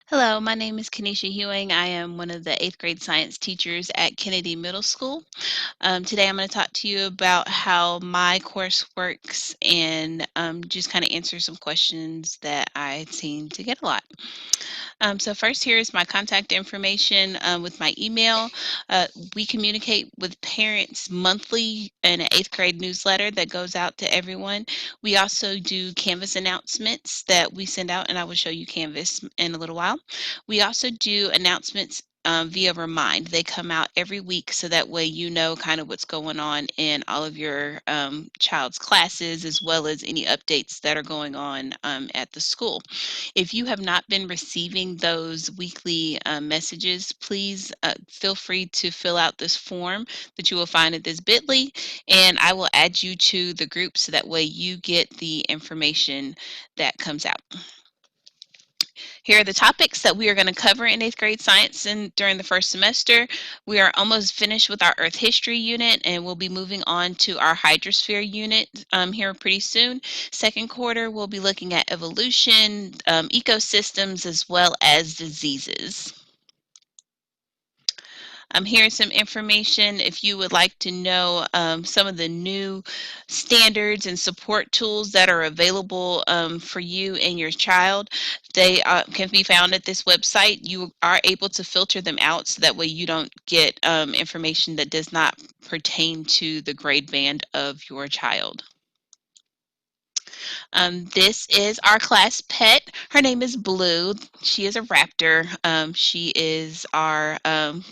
Hello, my name is Stewart-Hewing. I am one of the 8th grade science teachers at Kennedy Middle School. Today I'm going to talk to you about how my course works and just kind of answer some questions that I seem to get a lot. So first, here is my contact information with my email. We communicate with parents monthly in an 8th grade newsletter that goes out to everyone. We also do Canvas announcements that we send out, and I will show you Canvas in a little while. We also do announcements via Remind. They come out every week so that way you know kind of what's going on in all of your child's classes as well as any updates that are going on at the school. If you have not been receiving those weekly messages, please feel free to fill out this form that you will find at this bit.ly, and I will add you to the group so that way you get the information that comes out. Here are the topics that we are going to cover in 8th grade science and during the first semester. We are almost finished with our Earth History unit, and we'll be moving on to our Hydrosphere unit here pretty soon. Second quarter, we'll be looking at evolution, ecosystems, as well as diseases. Here's some information if you would like to know some of the new standards and support tools that are available for you and your child. They can be found at this website. You are able to filter them out so that way you don't get information that does not pertain to the grade band of your child. This is our class pet. Her name is Blue. She is a raptor. She is our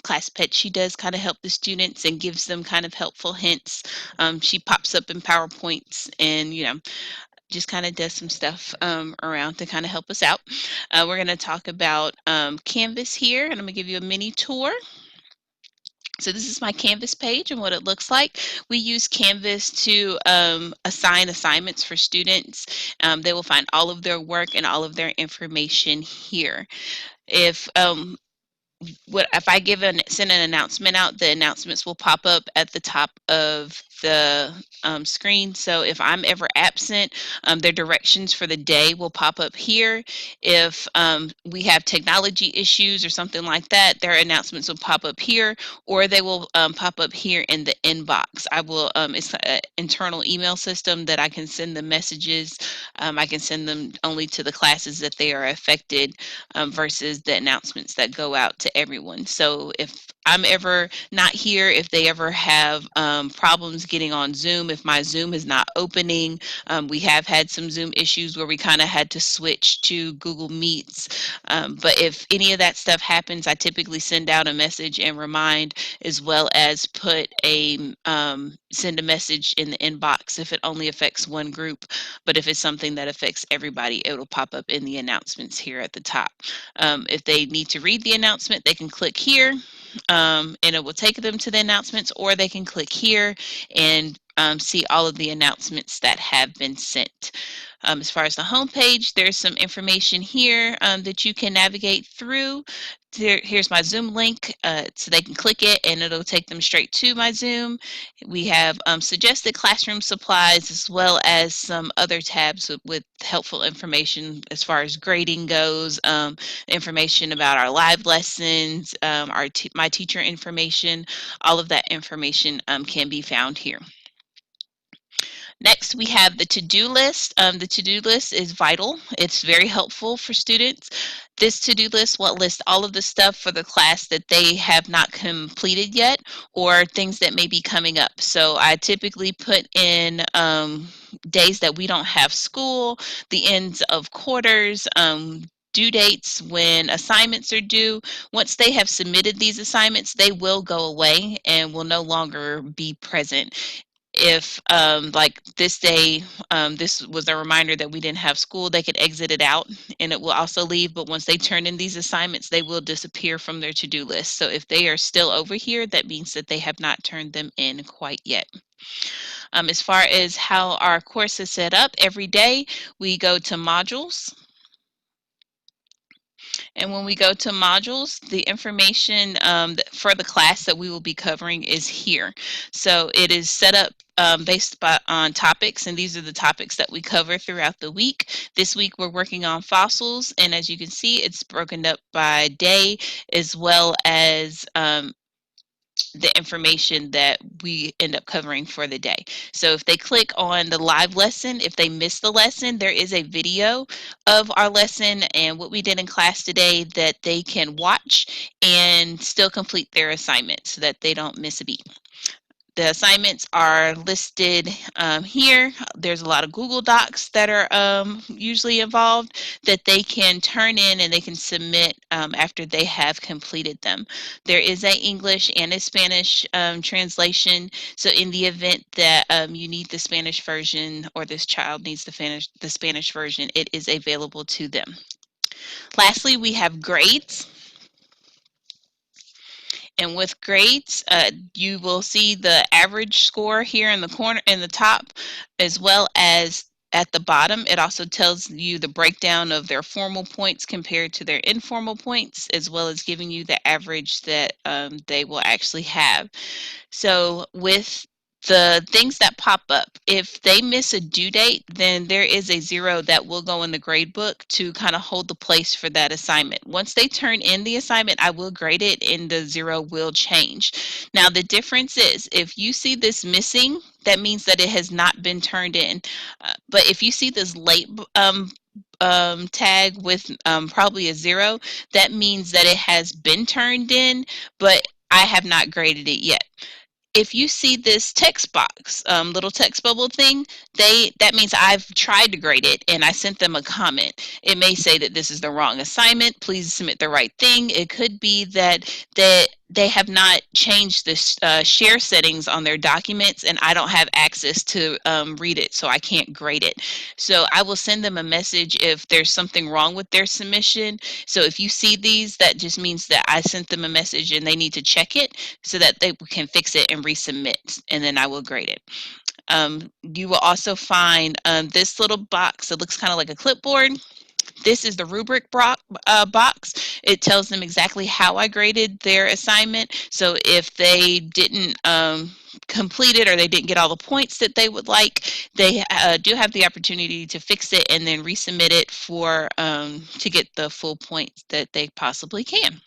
class pet. She does kind of help the students and gives them kind of helpful hints. She pops up in PowerPoints and, just kind of does some stuff around to kind of help us out. We're going to talk about Canvas here, and I'm going to give you a mini tour. So this is my Canvas page and what it looks like. We use Canvas to assign assignments for students. They will find all of their work and all of their information here. If I send an announcement out, the announcements will pop up at the top of the screen. So if I'm ever absent, their directions for the day will pop up here. If we have technology issues or something like that, their announcements will pop up here, or they will pop up here in the inbox. It's an internal email system that I can send the messages. I can send them only to the classes that they are affected versus the announcements that go out to everyone. So if I'm ever not here, if they ever have problems getting on Zoom, if my Zoom is not opening, we have had some Zoom issues where we kind of had to switch to Google Meets. But if any of that stuff happens, I typically send out a message and remind, as well as send a message in the inbox if it only affects one group. But if it's something that affects everybody, it'll pop up in the announcements here at the top. If they need to read the announcement, they can click here and it will take them to the announcements, or they can click here and see all of the announcements that have been sent. As far as the home page, there's some information here that you can navigate through. Here's my Zoom link, so they can click it and it'll take them straight to my Zoom. We have suggested classroom supplies as well as some other tabs with helpful information as far as grading goes, information about our live lessons, my teacher information. All of that information can be found here. Next, we have the to-do list. The to-do list is vital. It's very helpful for students. This to-do list will list all of the stuff for the class that they have not completed yet, or things that may be coming up. So I typically put in days that we don't have school, the ends of quarters, due dates when assignments are due. Once they have submitted these assignments, they will go away and will no longer be present. If like this day, this was a reminder that we didn't have school, they could exit it out and it will also leave. But once they turn in these assignments, they will disappear from their to-do list. So if they are still over here, that means that they have not turned them in quite yet. As far as how our course is set up, every day we go to modules. And when we go to modules, the information for the class that we will be covering is here. So it is set up based on topics, and these are the topics that we cover throughout the week. This week we're working on fossils, and as you can see, it's broken up by day as well as the information that we end up covering for the day. So if they click on the live lesson, if they miss the lesson, there is a video of our lesson and what we did in class today that they can watch and still complete their assignment so that they don't miss a beat. The assignments are listed here. There's a lot of Google Docs that are usually involved that they can turn in and they can submit after they have completed them. There is an English and a Spanish translation. So in the event that you need the Spanish version or this child needs the Spanish version, it is available to them. Lastly, we have grades. And with grades, you will see the average score here in the corner, in the top, as well as at the bottom. It also tells you the breakdown of their formal points compared to their informal points, as well as giving you the average that they will actually have. So with the things that pop up, if they miss a due date, then there is a 0 that will go in the grade book to kind of hold the place for that assignment. Once they turn in the assignment, I will grade it and the 0 will change. Now the difference is if you see this missing, that means that it has not been turned in. But if you see this late tag with probably a 0, that means that it has been turned in, but I have not graded it yet. If you see this text box, little text bubble thing, that means I've tried to grade it and I sent them a comment. It may say that this is the wrong assignment. Please submit the right thing. It could be that they have not changed the share settings on their documents and I don't have access to read it, so I can't grade it. So I will send them a message if there's something wrong with their submission. So if you see these, that just means that I sent them a message and they need to check it so that they can fix it and resubmit, and then I will grade it. You will also find this little box. It looks kind of like a clipboard. This is the rubric box. It tells them exactly how I graded their assignment. So if they didn't complete it or they didn't get all the points that they would like, they do have the opportunity to fix it and then resubmit it for to get the full points that they possibly can.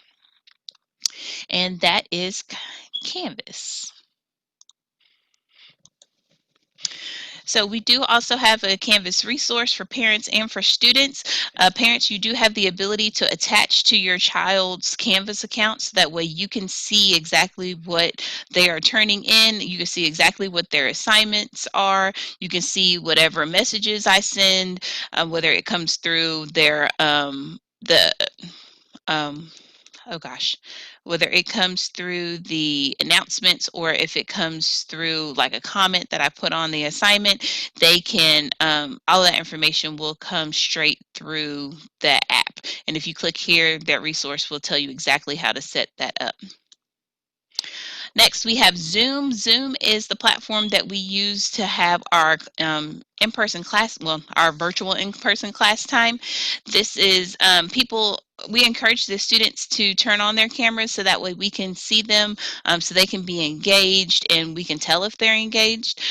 And that is Canvas. So we do also have a Canvas resource for parents and for students. Parents, you do have the ability to attach to your child's Canvas account so that way you can see exactly what they are turning in. You can see exactly what their assignments are. You can see whatever messages I send, whether it comes through their oh gosh, whether it comes through the announcements or if it comes through like a comment that I put on the assignment, they can, all that information will come straight through the app. And if you click here, that resource will tell you exactly how to set that up. Next, we have Zoom. Zoom is the platform that we use to have our in-person class, well, our virtual in-person class time. This is we encourage the students to turn on their cameras so that way we can see them, so they can be engaged and we can tell if they're engaged.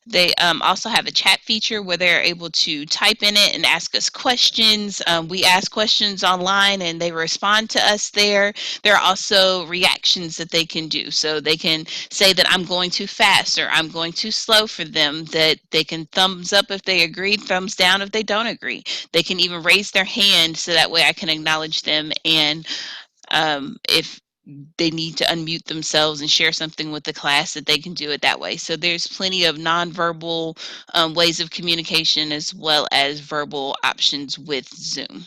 They also have a chat feature where they're able to type in it and ask us questions. We ask questions online and they respond to us there. There are also reactions that they can do. So they can say that I'm going too fast or I'm going too slow for them, that they can thumbs up if they agree, thumbs down if they don't agree. They can even raise their hand so that way I can acknowledge them, and if they need to unmute themselves and share something with the class, that they can do it that way. So there's plenty of nonverbal ways of communication as well as verbal options with Zoom.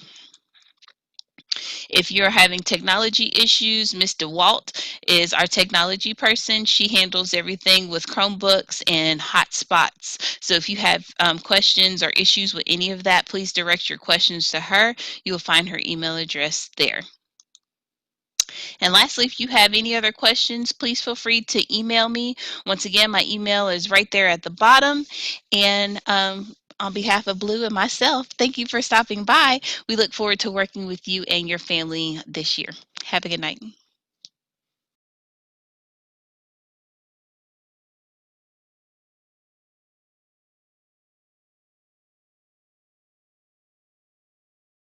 If you're having technology issues, Ms. DeWalt is our technology person. She handles everything with Chromebooks and hotspots. So if you have questions or issues with any of that, please direct your questions to her. You'll find her email address there. And lastly, if you have any other questions, please feel free to email me. Once again, my email is right there at the bottom. And On behalf of Blue and myself, thank you for stopping by. We look forward to working with you and your family this year. Have a good night.